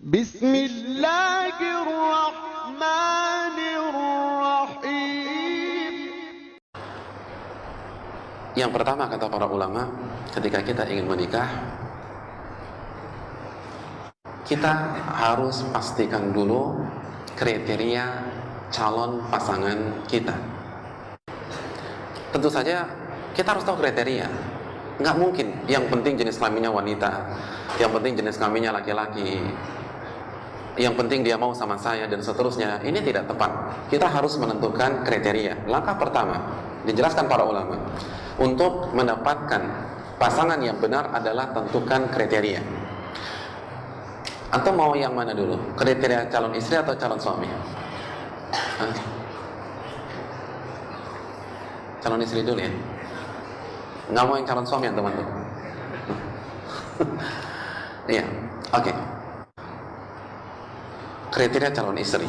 Bismillahirrahmanirrahim. Yang pertama kata para ulama, ketika kita ingin menikah, kita harus pastikan dulu kriteria calon pasangan kita. Tentu saja kita harus tahu kriteria. Nggak mungkin yang penting jenis kelaminnya wanita, yang penting jenis kelaminnya laki-laki, yang penting dia mau sama saya dan seterusnya. Ini tidak tepat. Kita harus menentukan kriteria. Langkah pertama dijelaskan para ulama, untuk mendapatkan pasangan yang benar adalah tentukan kriteria. Atau mau yang mana dulu? Kriteria calon istri atau calon suami? Hah? Calon istri dulu ya. Nggak mau yang calon suami ya teman-teman? Iya, oke. Kriteria calon istri.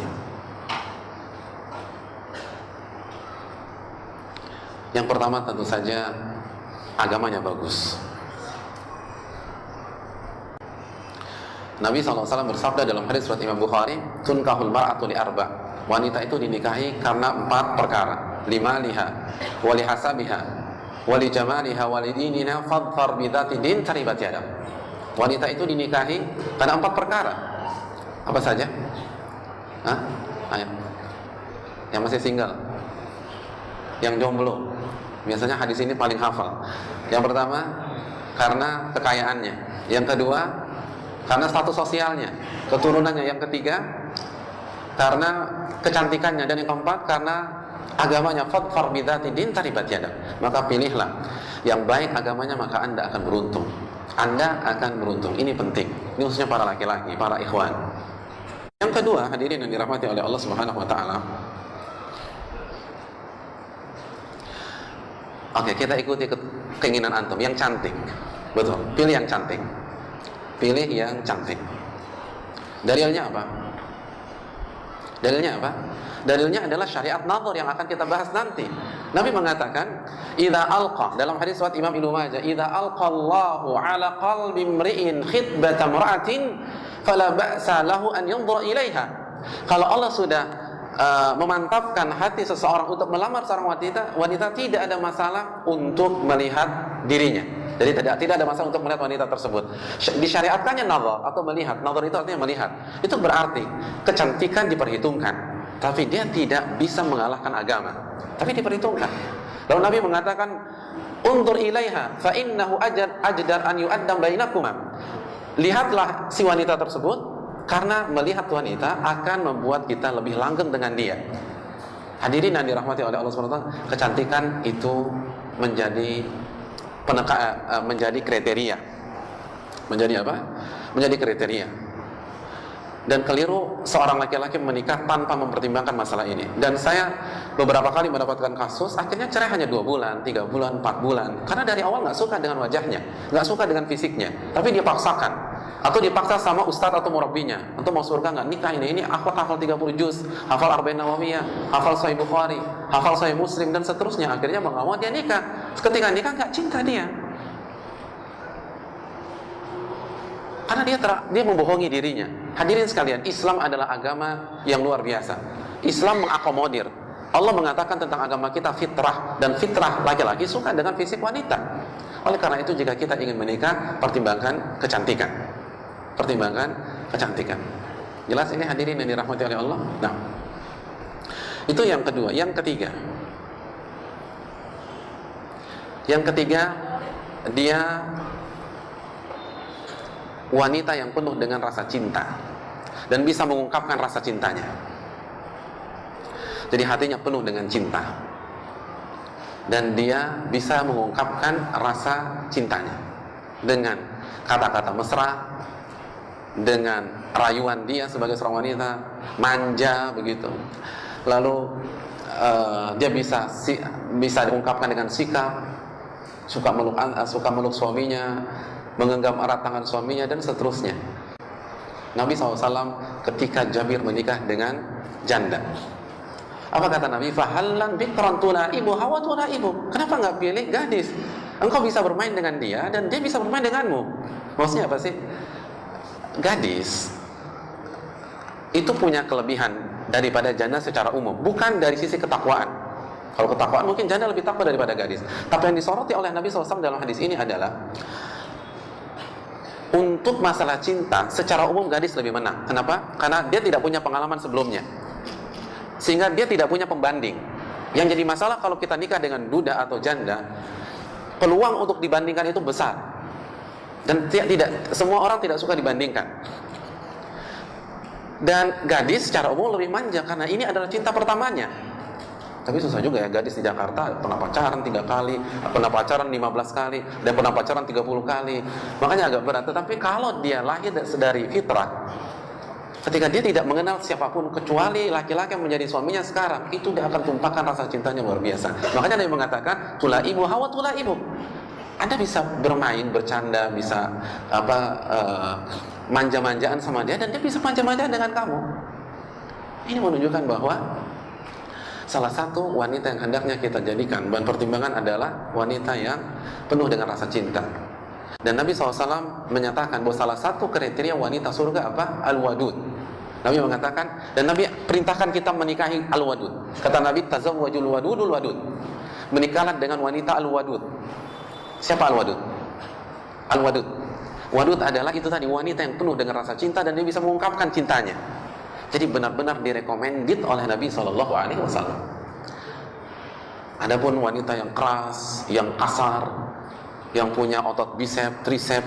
Yang pertama tentu saja agamanya bagus. Nabi SAW bersabda dalam hadis riwayat Imam Bukhari, tunkahul mar'atu li arba. Wanita itu dinikahi karena 4 perkara. Limaliha, wali hasabiha, wali jamaliha, wali dinina, fadfar bidhati din taribat yadak. Wanita itu dinikahi karena 4 perkara. Apa saja? Hah? Ayo. Yang masih single, yang jomblo. Biasanya hadis ini paling hafal. Yang pertama, karena kekayaannya. Yang kedua, karena status sosialnya, keturunannya. Yang ketiga, karena kecantikannya. Dan yang keempat, karena agamanya. Fadfar bidhati din taribat yadak. Maka pilihlah yang baik agamanya, maka Anda akan beruntung. Anda akan beruntung. Ini penting. Ini khususnya para laki-laki, para ikhwan. Yang kedua, hadirin yang dirahmati oleh Allah Subhanahu wa taala. Oke, kita ikuti keinginan antum yang cantik. Betul, pilih yang cantik. Pilih yang cantik. Dalilnya apa? Dalilnya apa? Dalilnya adalah syariat nazar yang akan kita bahas nanti. Nabi mengatakan, "Idza alqa," dalam hadis riwayat Imam Ibnu Majah, "Idza alqallahu ala qalbi imri'in khitbata imra'atin fala ba'sa lahu an yanzura ilaiha." Kalau Allah sudah memantapkan hati seseorang untuk melamar seorang wanita tidak ada masalah untuk melihat dirinya. Jadi tidak ada masalah untuk melihat wanita tersebut. Disyariatkannya nazar atau melihat. Nazar itu artinya melihat. Itu berarti kecantikan diperhitungkan, tapi dia tidak bisa mengalahkan agama. Tapi diperhitungkan. Lalu Nabi mengatakan, "Undur ilaiha fa innahu ajdar an yu'addam bainakuma." Lihatlah si wanita tersebut, karena melihat wanita akan membuat kita lebih langgeng dengan dia. Hadirin yang dirahmati oleh Allah SWT, kecantikan itu menjadi menjadi kriteria. Menjadi apa? Menjadi kriteria. Dan keliru seorang laki-laki menikah tanpa mempertimbangkan masalah ini. Dan saya beberapa kali mendapatkan kasus, akhirnya cerai hanya 2 bulan, 3 bulan, 4 bulan. Karena dari awal nggak suka dengan wajahnya, nggak suka dengan fisiknya, tapi dia paksakan. Atau dipaksa sama ustadz atau murabbinya, untuk mau surga nggak, nikah ini aku hafal 30 juz, hafal Arba'in Nawawiyah, hafal Sahih Bukhari, hafal Sahih Muslim, dan seterusnya. Akhirnya mau nggak mau dia nikah. Ketika nikah nggak cinta dia, karena dia membohongi dirinya. Hadirin sekalian, Islam adalah agama yang luar biasa. Islam mengakomodir. Allah mengatakan tentang agama kita fitrah, dan fitrah laki-laki suka dengan fisik wanita. Oleh karena itu, jika kita ingin menikah, pertimbangkan kecantikan. Pertimbangkan kecantikan. Jelas ini hadirin yang dirahmati oleh Allah? Nah, itu yang kedua. Yang ketiga, dia wanita yang penuh dengan rasa cinta dan bisa mengungkapkan rasa cintanya. Jadi hatinya penuh dengan cinta dan dia bisa mengungkapkan rasa cintanya dengan kata-kata mesra, dengan rayuan dia sebagai seorang wanita, manja begitu. Lalu dia bisa diungkapkan dengan sikap, suka meluk suaminya, menggenggam erat tangan suaminya, dan seterusnya. Nabi SAW ketika Jabir menikah dengan janda, apa kata Nabi? Fahallan bikran tulaibu hawa tulaibu. Kenapa nggak pilih gadis? Engkau bisa bermain dengan dia dan dia bisa bermain denganmu. Maksudnya apa sih? Gadis itu punya kelebihan daripada janda secara umum, bukan dari sisi ketakwaan. Kalau ketakwaan mungkin janda lebih takwa daripada gadis. Tapi yang disoroti oleh Nabi SAW dalam hadis ini adalah untuk masalah cinta secara umum gadis lebih menang. Kenapa? Karena dia tidak punya pengalaman sebelumnya, sehingga dia tidak punya pembanding. Yang jadi masalah kalau kita nikah dengan duda atau janda, peluang untuk dibandingkan itu besar. Dan tidak semua orang tidak suka dibandingkan. Dan gadis secara umum lebih manja karena ini adalah cinta pertamanya. Tapi susah juga ya, gadis di Jakarta pernah pacaran 3 kali, pernah pacaran 15 kali, dan pernah pacaran 30 kali. Makanya agak berat. Tetapi kalau dia lahir dari fitrah, ketika dia tidak mengenal siapapun kecuali laki-laki yang menjadi suaminya sekarang, itu dia akan tumpahkan rasa cintanya luar biasa. Makanya Nabi mengatakan, tulaibu hawa tulaibu. Anda bisa bermain, bercanda, bisa manja-manjaan sama dia, dan dia bisa manja-manjaan dengan kamu. Ini menunjukkan bahwa salah satu wanita yang hendaknya kita jadikan bahan pertimbangan adalah wanita yang penuh dengan rasa cinta. Dan Nabi SAW menyatakan bahwa salah satu kriteria wanita surga apa? Al-wadud. Nabi mengatakan, dan Nabi perintahkan kita menikahi al-wadud. Kata Nabi, tazawwajul wadudul wadud. Menikahlah dengan wanita al-wadud. Siapa al-wadud? Al-wadud. Wadud adalah itu tadi, wanita yang penuh dengan rasa cinta dan dia bisa mengungkapkan cintanya. Jadi benar-benar direkomendit oleh Nabi SAW. Adapun wanita yang keras, yang kasar, yang punya otot bicep, tricep,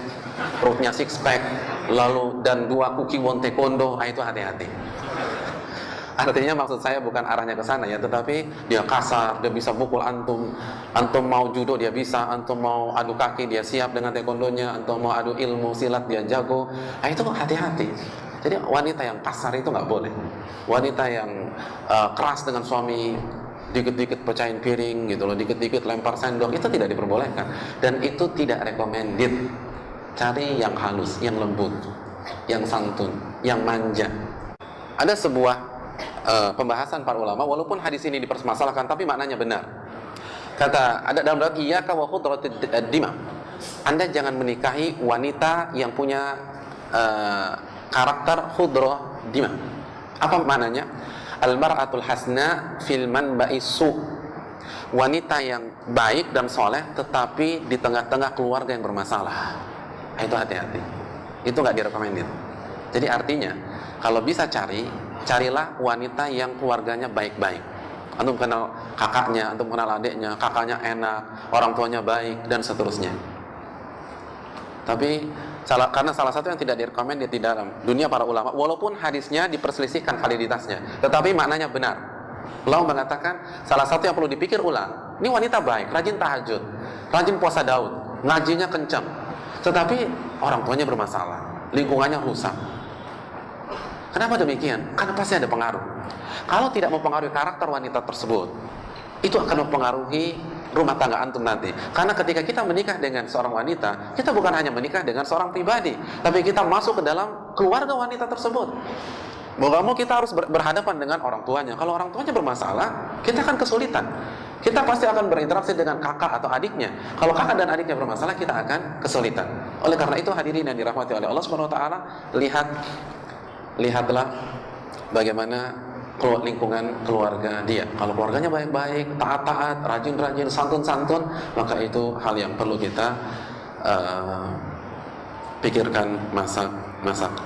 perutnya six pack, lalu dan 2 kuki won taekwondo, itu hati-hati. Artinya maksud saya bukan arahnya ke sana ya, tetapi dia kasar, dia bisa pukul antum. Antum mau judo dia bisa, antum mau adu kaki dia siap dengan taekwondonya, antum mau adu ilmu silat dia jago. Itu hati-hati. Jadi wanita yang kasar itu nggak boleh. Wanita yang keras dengan suami, dikit-dikit pecahin piring gitu loh, dikit-dikit lempar sendok, itu tidak diperbolehkan. Dan itu tidak recommended. Cari yang halus, yang lembut, yang santun, yang manja. Ada sebuah pembahasan para ulama, walaupun hadis ini dipermasalahkan, tapi maknanya benar. Kata ada dalam riwayat, iyyaka wa khudratid dima. Anda jangan menikahi wanita yang punya karakter khudra dima. Apa maknanya? Al-mar'atul hasna fil manba'i su. Wanita yang baik dan soleh tetapi di tengah-tengah keluarga yang bermasalah. Itu hati-hati. Itu nggak direkomendin. Jadi artinya kalau bisa carilah wanita yang keluarganya baik-baik. Antum kenal kakaknya, antum kenal adiknya, kakaknya enak, orang tuanya baik dan seterusnya. Tapi karena salah satu yang tidak direkomend di dalam dunia para ulama, walaupun hadisnya diperselisihkan validitasnya, tetapi maknanya benar. Ulama mengatakan salah satu yang perlu dipikir ulang, ini wanita baik, rajin tahajud, rajin puasa Daud, ngajinya kencang, tetapi orang tuanya bermasalah, lingkungannya rusak. Kenapa demikian? Karena pasti ada pengaruh. Kalau tidak mempengaruhi karakter wanita tersebut, itu akan mempengaruhi rumah tangga antum nanti. Karena ketika kita menikah dengan seorang wanita, kita bukan hanya menikah dengan seorang pribadi, tapi kita masuk ke dalam keluarga wanita tersebut. Mau gak mau kita harus berhadapan dengan orang tuanya. Kalau orang tuanya bermasalah, kita akan kesulitan. Kita pasti akan berinteraksi dengan kakak atau adiknya. Kalau kakak dan adiknya bermasalah, kita akan kesulitan. Oleh karena itu hadirin yang dirahmati oleh Allah Subhanahu wa taala, lihatlah bagaimana lingkungan keluarga dia. Kalau keluarganya baik-baik, taat-taat, rajin-rajin, santun-santun, maka itu hal yang perlu kita pikirkan, masak.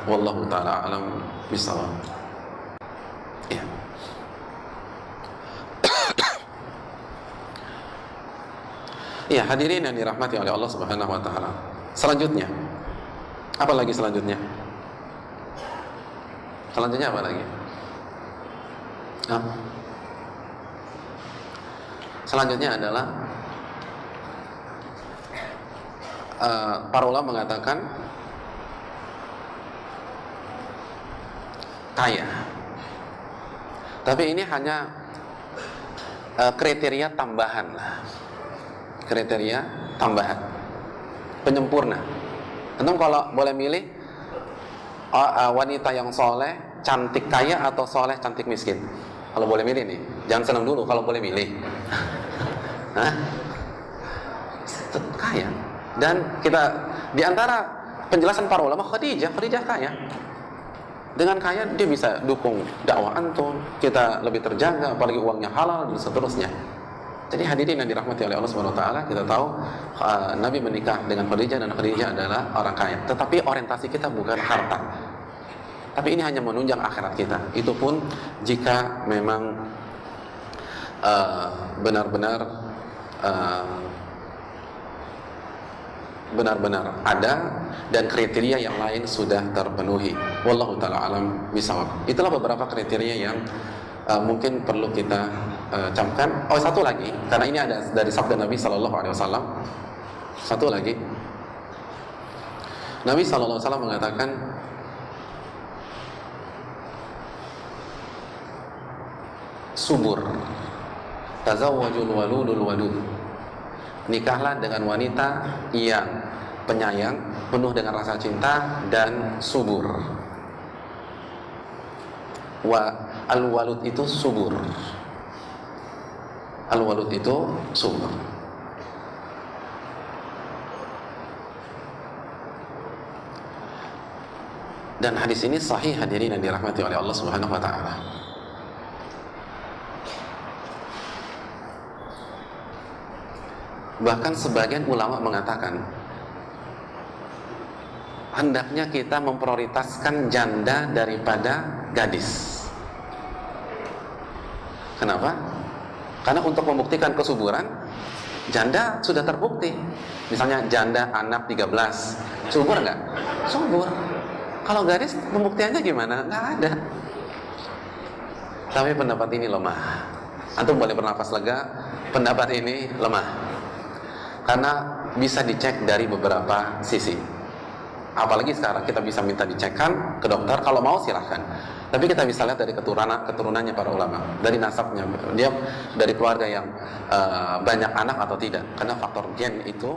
Wallahu ta'ala alam bisawab. Ya. Iya, hadirin yang dirahmati oleh Allah Subhanahu wa taala. Selanjutnya, apa lagi selanjutnya? Selanjutnya apa lagi? Selanjutnya adalah para ulama mengatakan kaya. Tapi ini hanya kriteria tambahan lah. Kriteria tambahan, penyempurna. Antum kalau boleh milih wanita yang soleh, cantik kaya, atau soleh cantik miskin? Kalau boleh milih nih, jangan senang dulu kalau boleh milih. Kaya. Dan kita di antara penjelasan para ulama, Khadijah kaya. Dengan kaya dia bisa dukung dakwah antum, kita lebih terjaga, apalagi uangnya halal dan seterusnya. Jadi hadirin yang dirahmati oleh Allah Subhanahu wa taala, kita tahu Nabi menikah dengan Khadijah dan Khadijah adalah orang kaya. Tetapi orientasi kita bukan harta. Tapi ini hanya menunjang akhirat kita. Itu pun jika memang benar-benar ada dan kriteria yang lain sudah terpenuhi. Wallahu taala alam bisawab. Itulah beberapa kriteria yang mungkin perlu kita camkan. Oh, satu lagi, karena ini ada dari sabda Nabi sallallahu alaihi wasallam. Satu lagi. Nabi sallallahu alaihi wasallam mengatakan, subur. Tazawwajul waludul wadud. Nikahlah dengan wanita yang penyayang, penuh dengan rasa cinta dan subur. Al-walud itu subur. Al-walud itu subur. Dan hadis ini sahih hadirin yang dirahmati oleh Allah Subhanahu wa taala. Bahkan sebagian ulama mengatakan hendaknya kita memprioritaskan janda daripada gadis. Kenapa? Karena untuk membuktikan kesuburan, janda sudah terbukti. Misalnya janda anak 13, subur nggak? Subur. Kalau gadis pembuktiannya gimana? Nggak ada. Tapi pendapat ini lemah. Antum boleh bernafas lega, pendapat ini lemah. Karena bisa dicek dari beberapa sisi. Apalagi sekarang kita bisa minta dicekkan ke dokter, kalau mau silahkan. Tapi kita bisa lihat dari keturunannya para ulama, dari nasabnya, dia dari keluarga yang banyak anak atau tidak. Karena faktor gen itu